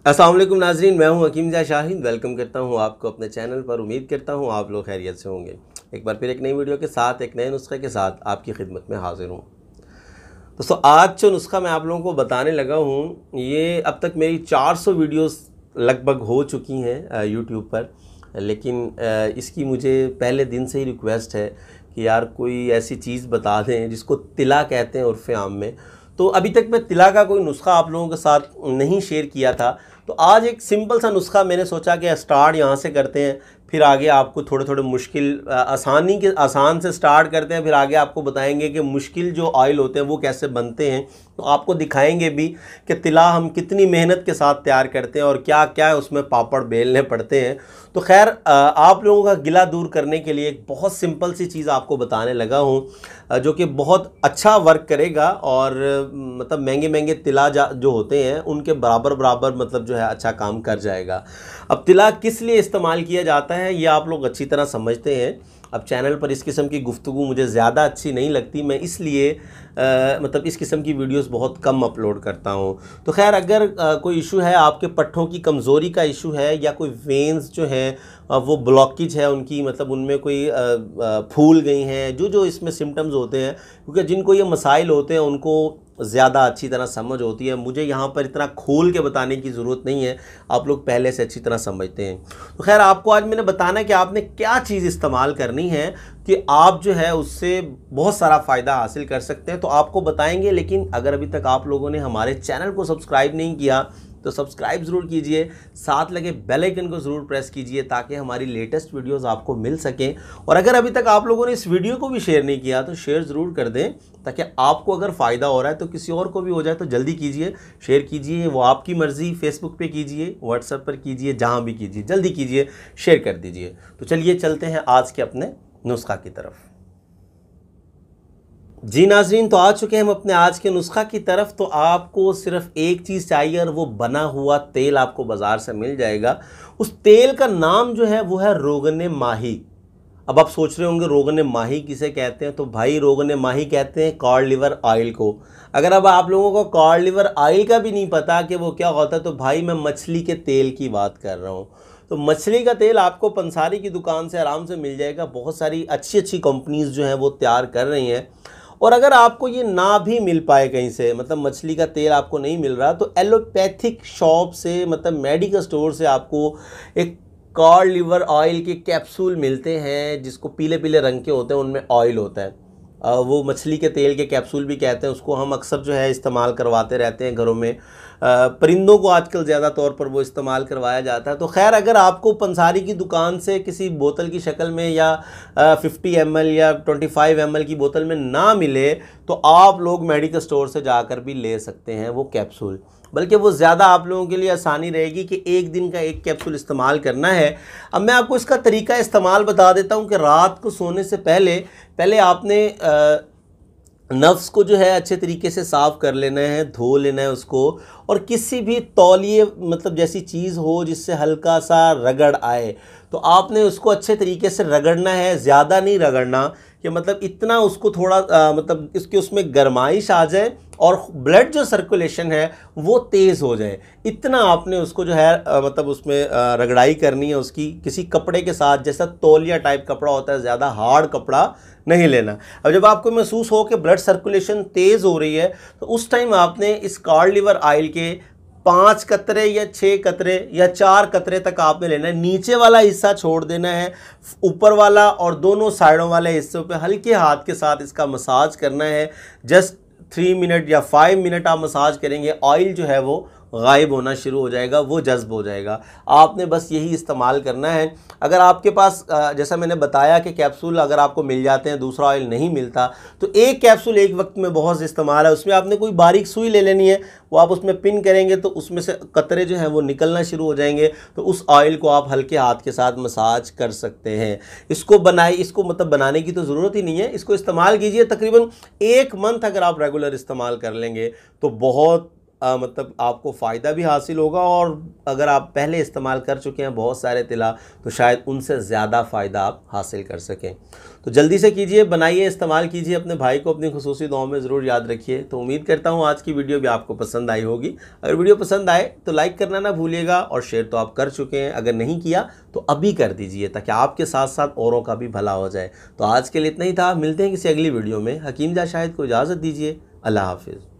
अस्सलाम वालेकुम नाज़रीन, मैं हूं हकीम शाहिद। वेलकम करता हूं आपको अपने चैनल पर। उम्मीद करता हूं आप लोग खैरियत से होंगे। एक बार फिर एक नई वीडियो के साथ, एक नए नुस्खे के साथ आपकी खिदमत में हाजिर हूं। दोस्तों, आज जो नुस्खा मैं आप लोगों को बताने लगा हूं, ये अब तक मेरी 400 वीडियोस लगभग हो चुकी हैं यूट्यूब पर। लेकिन इसकी मुझे पहले दिन से ही रिक्वेस्ट है कि यार कोई ऐसी चीज़ बता दें जिसको तिला कहते हैं उर्फ़ आम में। तो अभी तक मैं तिला का कोई नुस्खा आप लोगों के साथ नहीं शेयर किया था। तो आज एक सिंपल सा नुस्खा मैंने सोचा कि स्टार्ट यहाँ से करते हैं, फिर आगे आपको थोड़े थोड़े मुश्किल आसान से स्टार्ट करते हैं, फिर आगे आपको बताएंगे कि मुश्किल जो ऑयल होते हैं वो कैसे बनते हैं। तो आपको दिखाएंगे भी कि तिला हम कितनी मेहनत के साथ तैयार करते हैं और क्या क्या उसमें पापड़ बेलने पड़ते हैं। तो खैर, आप लोगों का गिला दूर करने के लिए एक बहुत सिंपल सी चीज़ आपको बताने लगा हूँ जो कि बहुत अच्छा वर्क करेगा और मतलब महंगे महंगे तिला जो होते हैं उनके बराबर मतलब जो है अच्छा काम कर जाएगा। अब तिला किस लिए इस्तेमाल किया जाता है ये आप लोग अच्छी तरह समझते हैं। अब चैनल पर इस किस्म की गुफ्तगू मुझे ज़्यादा अच्छी नहीं लगती, मैं इसलिए मतलब इस किस्म की वीडियोस बहुत कम अपलोड करता हूं। तो खैर, अगर कोई इशू है, आपके पट्ठों की कमज़ोरी का इशू है या कोई वेन्स जो है वो ब्लॉकेज है उनकी, मतलब उनमें कोई फूल गई हैं, जो इसमें सिम्टम्स होते हैं, क्योंकि जिनको ये मसाइल होते हैं उनको ज़्यादा अच्छी तरह समझ होती है। मुझे यहाँ पर इतना खोल के बताने की ज़रूरत नहीं है, आप लोग पहले से अच्छी तरह समझते हैं। तो खैर, आपको आज मैंने बताना है कि आपने क्या चीज़ इस्तेमाल करनी है कि आप जो है उससे बहुत सारा फ़ायदा हासिल कर सकते हैं। तो आपको बताएंगे, लेकिन अगर अभी तक आप लोगों ने हमारे चैनल को सब्सक्राइब नहीं किया तो सब्सक्राइब ज़रूर कीजिए, साथ लगे बेल आइकन को ज़रूर प्रेस कीजिए ताकि हमारी लेटेस्ट वीडियोस आपको मिल सकें। और अगर अभी तक आप लोगों ने इस वीडियो को भी शेयर नहीं किया तो शेयर ज़रूर कर दें, ताकि आपको अगर फ़ायदा हो रहा है तो किसी और को भी हो जाए। तो जल्दी कीजिए, शेयर कीजिए, वो आपकी मर्ज़ी। फेसबुक पे कीजिए, व्हाट्सएप पर कीजिए, जहाँ भी कीजिए, जल्दी कीजिए, शेयर कर दीजिए। तो चलिए चलते हैं आज के अपने नुस्खा की तरफ। जी नाज़रीन, तो आ चुके हैं हम अपने आज के नुस्खा की तरफ। तो आपको सिर्फ एक चीज़ चाहिए और वो बना हुआ तेल आपको बाज़ार से मिल जाएगा। उस तेल का नाम जो है वो है रोगन माही। अब आप सोच रहे होंगे रोगन माही किसे कहते हैं, तो भाई रोगन माही कहते हैं कॉड लिवर ऑयल को। अगर अब आप लोगों को कॉड लिवर ऑयल का भी नहीं पता कि वो क्या होता है, तो भाई मैं मछली के तेल की बात कर रहा हूँ। तो मछली का तेल आपको पंसारी की दुकान से आराम से मिल जाएगा। बहुत सारी अच्छी अच्छी कंपनीज़ जो हैं वो तैयार कर रही हैं। और अगर आपको ये ना भी मिल पाए कहीं से, मतलब मछली का तेल आपको नहीं मिल रहा, तो एलोपैथिक शॉप से, मतलब मेडिकल स्टोर से आपको एक कॉड लिवर ऑयल के कैप्सूल मिलते हैं, जिसको पीले पीले रंग के होते हैं, उनमें ऑयल होता है। वो मछली के तेल के कैप्सूल भी कहते हैं उसको। हम अक्सर जो है इस्तेमाल करवाते रहते हैं घरों में। परिंदों को आजकल ज़्यादा तौर पर वो इस्तेमाल करवाया जाता है। तो खैर, अगर आपको पंसारी की दुकान से किसी बोतल की शक्ल में या 50 ml या 25 ml की बोतल में ना मिले, तो आप लोग मेडिकल स्टोर से जाकर भी ले सकते हैं वो कैप्सूल। बल्कि वो ज़्यादा आप लोगों के लिए आसानी रहेगी कि एक दिन का एक कैप्सूल इस्तेमाल करना है। अब मैं आपको इसका तरीका इस्तेमाल बता देता हूँ कि रात को सोने से पहले आपने नफ्स को जो है अच्छे तरीके से साफ़ कर लेना है, धो लेना है उसको। और किसी भी तौलिए मतलब जैसी चीज़ हो जिससे हल्का सा रगड़ आए, तो आपने उसको अच्छे तरीके से रगड़ना है। ज़्यादा नहीं रगड़ना, कि मतलब इतना उसको थोड़ा मतलब इसके उसमें गरमाइश आ जाए और ब्लड जो सर्कुलेशन है वो तेज़ हो जाए, इतना आपने उसको जो है मतलब उसमें रगड़ाई करनी है उसकी, किसी कपड़े के साथ, जैसा तौलिया टाइप कपड़ा होता है, ज़्यादा हार्ड कपड़ा नहीं लेना। अब जब आपको महसूस हो कि ब्लड सर्कुलेशन तेज़ हो रही है, तो उस टाइम आपने इस कॉड लिवर ऑयल के 5 कतरे या 6 कतरे या 4 कतरे तक आपने लेना है। नीचे वाला हिस्सा छोड़ देना है, ऊपर वाला और दोनों साइडों वाले हिस्सों पे हल्के हाथ के साथ इसका मसाज करना है। जस्ट 3 मिनट या 5 मिनट आप मसाज करेंगे, ऑयल जो है वो गायब होना शुरू हो जाएगा, वो जज्ब हो जाएगा। आपने बस यही इस्तेमाल करना है। अगर आपके पास जैसा मैंने बताया कि कैप्सूल अगर आपको मिल जाते हैं, दूसरा ऑयल नहीं मिलता, तो एक कैप्सूल एक वक्त में बहुत इस्तेमाल है। उसमें आपने कोई बारीक सुई ले लेनी है, वो आप उसमें पिन करेंगे तो उसमें से कतरे जो हैं वो निकलना शुरू हो जाएंगे। तो उस ऑयल को आप हल्के हाथ के साथ मसाज कर सकते हैं। इसको मतलब बनाने की तो ज़रूरत ही नहीं है, इसको इस्तेमाल कीजिए। तकरीबन 1 मंथ अगर आप रेगुलर इस्तेमाल कर लेंगे तो बहुत मतलब आपको फ़ायदा भी हासिल होगा, और अगर आप पहले इस्तेमाल कर चुके हैं बहुत सारे तिला तो शायद उनसे ज़्यादा फ़ायदा आप हासिल कर सकें। तो जल्दी से कीजिए, बनाइए, इस्तेमाल कीजिए, अपने भाई को अपनी खुसूसी दुआओं में ज़रूर याद रखिए। तो उम्मीद करता हूँ आज की वीडियो भी आपको पसंद आई होगी। अगर वीडियो पसंद आए तो लाइक करना ना भूलिएगा, और शेयर तो आप कर चुके हैं, अगर नहीं किया तो अभी कर दीजिए ताकि आपके साथ साथ औरों का भी भला हो जाए। तो आज के लिए इतना ही था, मिलते हैं किसी अगली वीडियो में। हकीम जा शाहिद को इजाज़त दीजिए। अल्लाह हाफिज़।